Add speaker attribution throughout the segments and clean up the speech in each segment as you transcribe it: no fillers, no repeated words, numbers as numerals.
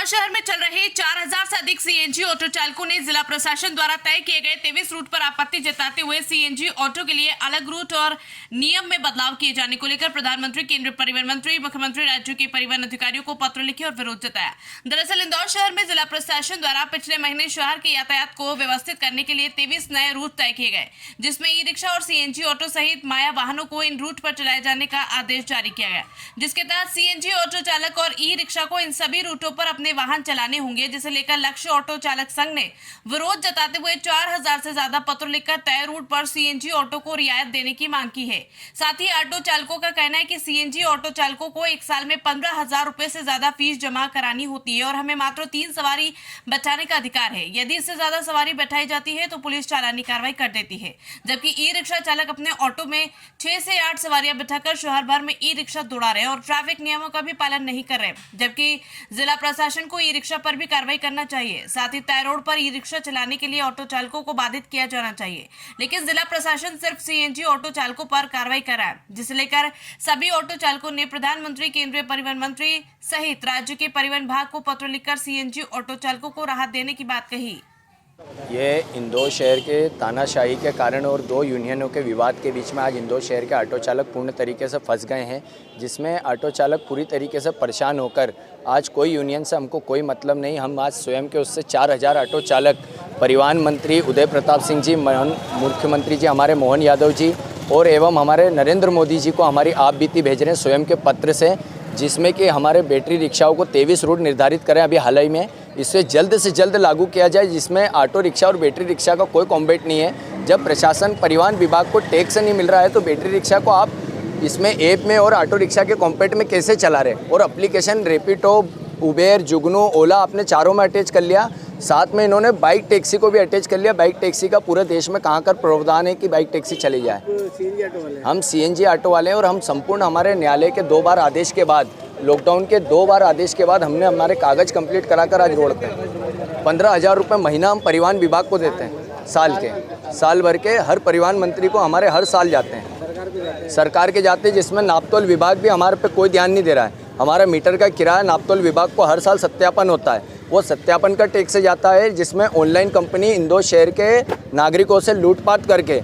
Speaker 1: शहर में चल रहे 4000 से अधिक सीएनजी ऑटो चालकों ने जिला प्रशासन द्वारा तय किए गए 23 रूट पर आपत्ति जताते हुए सीएनजी ऑटो के लिए अलग रूट और नियम में बदलाव किए जाने को लेकर प्रधानमंत्री, केंद्रीय परिवहन मंत्री, मुख्यमंत्री, राज्यों के परिवहन अधिकारियों को पत्र लिखे और विरोध जताया। दरअसल इंदौर शहर में जिला प्रशासन द्वारा पिछले महीने शहर के यातायात को व्यवस्थित करने के लिए 23 नए रूट तय किए गए, जिसमें ई रिक्शा और सीएनजी ऑटो सहित माया वाहनों को इन रूट पर चलाए जाने का आदेश जारी किया गया, जिसके तहत सीएनजी ऑटो चालक और ई रिक्शा को इन सभी रूटों पर अपने वाहन चलाने होंगे, जिसे लेकर लक्ष्य ऑटो चालक संघ ने विरोध जताते हुए 4000 से ज्यादा पत्र लिखकर तय रूट पर सीएनजी ऑटो को रियायत देने की मांग की है। साथ ही ऑटो चालकों का कहना है कि सीएनजी ऑटो चालकों को एक साल में 15,000 रुपए से ज्यादा फीस जमा करानी होती है और हमें मात्र 3 सवारी बैठाने का अधिकार है। यदि इससे ज्यादा सवारी बैठाई जाती है तो पुलिस चालानी कार्रवाई कर देती है, जबकि ई रिक्शा चालक अपने ऑटो में 6 से 8 सवारियां बैठाकर शहर भर में ई रिक्शा दौड़ा रहे हैं और ट्रैफिक नियमों का भी पालन नहीं कर रहे, जबकि जिला प्रशासन को ई रिक्शा पर भी कार्रवाई करना चाहिए। साथ ही तय रोड पर ई रिक्शा चलाने के लिए ऑटो चालकों को बाधित किया जाना चाहिए, लेकिन जिला प्रशासन सिर्फ सीएनजी ऑटो चालकों पर कार्रवाई कर रहा है, जिसे लेकर सभी ऑटो चालकों ने प्रधानमंत्री, केंद्रीय परिवहन मंत्री सहित राज्य के परिवहन विभाग को पत्र लिखकर सीएनजी ऑटो चालकों को राहत देने की बात कही।
Speaker 2: ये इंदौर शहर के तानाशाही के कारण और दो यूनियनों के विवाद के बीच में आज इंदौर शहर के ऑटो चालक पूर्ण तरीके से फंस गए हैं, जिसमें ऑटो चालक पूरी तरीके से परेशान होकर आज कोई यूनियन से हमको कोई मतलब नहीं, हम आज स्वयं के उससे 4000 ऑटो चालक परिवहन मंत्री उदय प्रताप सिंह जी, मुख्यमंत्री जी हमारे मोहन यादव जी और एवं हमारे नरेंद्र मोदी जी को हमारी आप बीती भेज रहे हैं स्वयं के पत्र से, जिसमें कि हमारे बैटरी रिक्शाओं को 23 रूट निर्धारित करें अभी हाल ही में, इसे जल्द से जल्द लागू किया जाए, जिसमें ऑटो रिक्शा और बैटरी रिक्शा का कोई कॉम्बेट नहीं है। जब प्रशासन परिवहन विभाग को टैक्स नहीं मिल रहा है तो बैटरी रिक्शा को आप इसमें ऐप में और ऑटो रिक्शा के कॉम्पेट में कैसे चला रहे, और एप्लीकेशन रैपिडो, उबेर, जुगनू, ओला आपने चारों में अटैच कर लिया, साथ में इन्होंने बाइक टैक्सी को भी अटैच कर लिया। बाइक टैक्सी का पूरे देश में कहाँ कर प्रावधान है कि बाइक टैक्सी चली जाए। हम सीएनजी ऑटो वाले हैं और हम संपूर्ण हमारे न्यायालय के 2 बार आदेश के बाद, लॉकडाउन के 2 बार आदेश के बाद हमने हमारे कागज़ कंप्लीट कराकर आज रोड पे 15,000 रुपये महीना हम परिवहन विभाग को देते हैं, साल भर के हर परिवहन मंत्री को हमारे हर साल जाते हैं, सरकार के जाते हैं, जिसमें नापतोल विभाग भी हमारे पे कोई ध्यान नहीं दे रहा है। हमारा मीटर का किराया नापतोल विभाग को हर साल सत्यापन होता है, वो सत्यापन का टैक्स जाता है, जिसमें ऑनलाइन कंपनी इंदौर शहर के नागरिकों से लूटपाट करके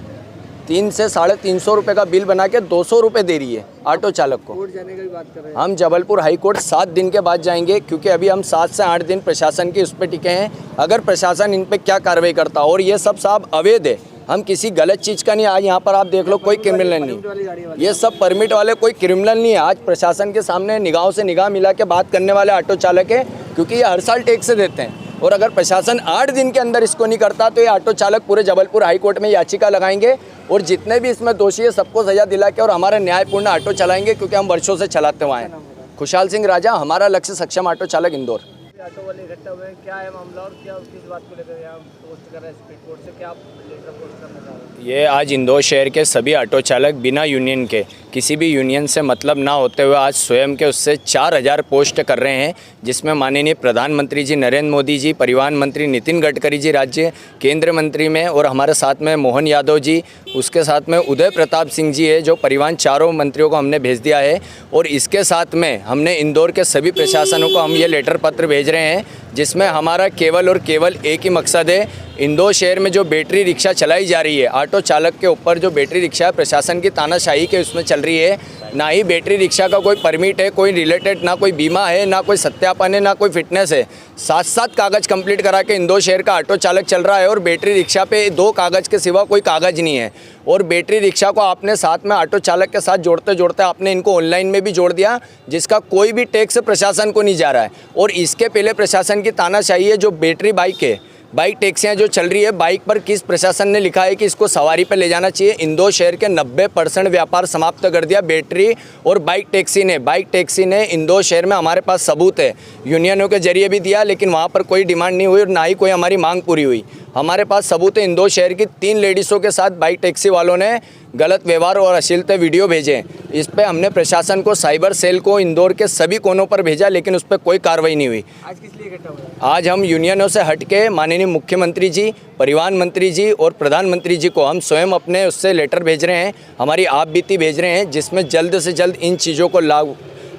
Speaker 2: 300 से 350 रुपये का बिल बना के 200 रुपये दे रही है ऑटो चालक को। कोर्ट जाने की बात कर रहे हैं हम, जबलपुर हाई कोर्ट 7 दिन के बाद जाएंगे, क्योंकि अभी हम 7 से 8 दिन प्रशासन के उस पर टिके हैं। अगर प्रशासन इन पे क्या कार्रवाई करता, और ये सब साहब अवैध है, हम किसी गलत चीज़ का नहीं, आज यहाँ पर आप देख लो कोई क्रिमिनल नहीं, ये सब परमिट वाले कोई क्रिमिनल नहीं है। आज प्रशासन के सामने निगाहों से निगाह मिला के बात करने वाले ऑटो चालक है, क्योंकि ये हर साल टैक्स देते हैं, और अगर प्रशासन 8 दिन के अंदर इसको नहीं करता तो ये ऑटो चालक पूरे जबलपुर हाई कोर्ट में याचिका लगाएंगे और जितने भी इसमें दोषी है सबको सजा दिला के और हमारा न्यायपूर्ण ऑटो चलाएंगे, क्योंकि हम वर्षों से चलाते हुए हैं। खुशहाल सिंह राजा, हमारा लक्ष्य सक्षम ऑटो चालक इंदौर।
Speaker 3: ऑटो वाले इकट्ठा हुए हैं, क्या है मामला और क्या किस बात को लेकर यहाँ पोस्ट कर रहे हैं स्पीड कोर्ट से, क्या आप लेटर पोस्ट करना चाह रहे हैं?
Speaker 2: ये आज इंदौर शहर के सभी ऑटो चालक बिना यूनियन के, किसी भी यूनियन से मतलब ना होते हुए आज स्वयं के उससे 4000 पोस्ट कर रहे हैं, जिसमें माननीय प्रधानमंत्री जी नरेंद्र मोदी जी, परिवहन मंत्री नितिन गडकरी जी राज्य केंद्र मंत्री में, और हमारे साथ में मोहन यादव जी, उसके साथ में उदय प्रताप सिंह जी है जो परिवहन, चारों मंत्रियों को हमने भेज दिया है। और इसके साथ में हमने इंदौर के सभी प्रशासनों को हम ये लेटर पत्र भेज रहे हैं, जिसमें हमारा केवल और केवल एक ही मकसद है, इंदौर शहर में जो बैटरी रिक्शा चलाई जा रही है, ऑटो चालक के ऊपर जो बैटरी रिक्शा प्रशासन की तानाशाही के उसमें चल रही है, ना ही बैटरी रिक्शा का कोई परमिट है, कोई रिलेटेड, ना कोई बीमा है, ना कोई सत्यापन है, ना कोई फिटनेस है। 7 कागज़ कंप्लीट करा के इंदौर शहर का ऑटो चालक चल रहा है और बैटरी रिक्शा पे 2 कागज़ के सिवा कोई कागज़ नहीं है। और बैटरी रिक्शा को आपने साथ में ऑटो चालक के साथ जोड़ते जोड़ते आपने इनको ऑनलाइन में भी जोड़ दिया, जिसका कोई भी टैक्स प्रशासन को नहीं जा रहा है। और इसके पहले प्रशासन की तानाशाही है, जो बैटरी बाइक है, बाइक टैक्सियाँ जो चल रही है, बाइक पर किस प्रशासन ने लिखा है कि इसको सवारी पर ले जाना चाहिए। इंदौर शहर के 90% व्यापार समाप्त कर दिया बैटरी और बाइक टैक्सी ने। बाइक टैक्सी ने इंदौर शहर में, हमारे पास सबूत है, यूनियनों के जरिए भी दिया, लेकिन वहाँ पर कोई डिमांड नहीं हुई और ना ही कोई हमारी मांग पूरी हुई। हमारे पास सबूत है, इंदौर शहर की 3 लेडीज़ों के साथ बाइक टैक्सी वालों ने गलत व्यवहार और अश्लीलता वीडियो भेजे। इस पे हमने प्रशासन को, साइबर सेल को इंदौर के सभी कोनों पर भेजा, लेकिन उस पर कोई कार्रवाई नहीं हुई।
Speaker 3: आज किस लिए इकट्ठा हुए?
Speaker 2: आज हम यूनियनों से हट के माननीय मुख्यमंत्री जी, परिवहन मंत्री जी और प्रधानमंत्री जी को हम स्वयं अपने उससे लेटर भेज रहे हैं, हमारी आप बीती भेज रहे हैं, जिसमें जल्द से जल्द इन चीज़ों को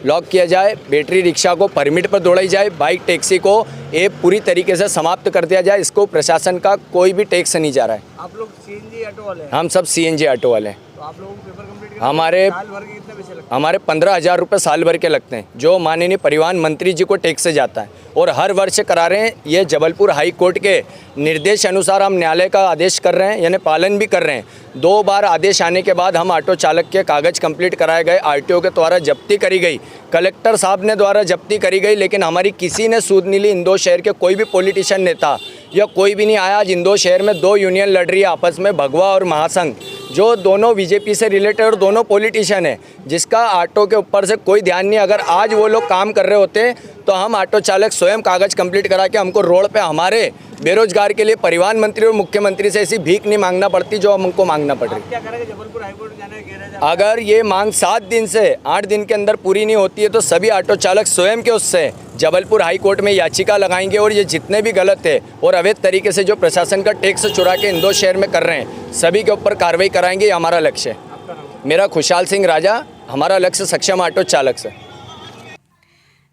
Speaker 2: लॉक किया जाए, बैटरी रिक्शा को परमिट पर दौड़ाई जाए, बाइक टैक्सी को ये पूरी तरीके से समाप्त कर दिया जाए। इसको प्रशासन का कोई भी टैक्स नहीं जा रहा है।
Speaker 3: आप लोग सीएनजी ऑटो वाले हैं?
Speaker 2: हम सब सीएनजी ऑटो वाले हैं।
Speaker 3: तो आप लोगों को पेपर कंप्लीट
Speaker 2: हमारे
Speaker 3: साल भर के कितने पैसे लगते
Speaker 2: हमारे 15,000 रुपये साल भर के लगते हैं, जो माननीय परिवहन मंत्री जी को टैक्स से जाता है और हर वर्ष करा रहे हैं। ये जबलपुर हाई कोर्ट के निर्देश अनुसार हम न्यायालय का आदेश कर रहे हैं, यानी पालन भी कर रहे हैं। 2 बार आदेश आने के बाद हम ऑटो चालक के कागज़ कंप्लीट कराए गए, आरटीओ के द्वारा जब्ती करी गई, कलेक्टर साहब ने द्वारा जब्ती करी गई, लेकिन हमारी किसी ने सूद नहीं ली। इंदौर शहर के कोई भी पॉलिटिशियन नेता या कोई भी नहीं आया। आज इंदौर शहर में 2 यूनियन लड़ रही है आपस में, भगवा और महासंघ, जो दोनों बीजेपी से रिलेटेड और दोनों पॉलिटिशियन है, जिसका ऑटो के ऊपर से कोई ध्यान नहीं। अगर आज वो लोग काम कर रहे होते तो हम ऑटो चालक स्वयं कागज़ कंप्लीट करा के हमको रोड पे हमारे बेरोजगार के लिए परिवहन मंत्री और मुख्यमंत्री से ऐसी भीख नहीं मांगना पड़ती जो हमको मांगना पड़ रही।
Speaker 3: क्या करेंगे? जबलपुर हाईकोर्ट जाने कह रहे हैं।
Speaker 2: अगर ये मांग 7 दिन से 8 दिन के अंदर पूरी नहीं होती है तो सभी ऑटो चालक स्वयं के उससे जबलपुर हाई कोर्ट में याचिका लगाएंगे और ये जितने भी गलत है और अवैध तरीके से जो प्रशासन का टैक्स चुरा के इंदौर शहर में कर रहे हैं, सभी के ऊपर कार्रवाई कराएंगे। ये हमारा लक्ष्य है।
Speaker 3: आपका नाम?
Speaker 2: मेरा खुशहाल सिंह राजा, हमारा लक्ष्य सक्षम ऑटो चालक से।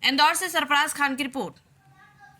Speaker 1: इंदौर से सरफराज खान की रिपोर्ट।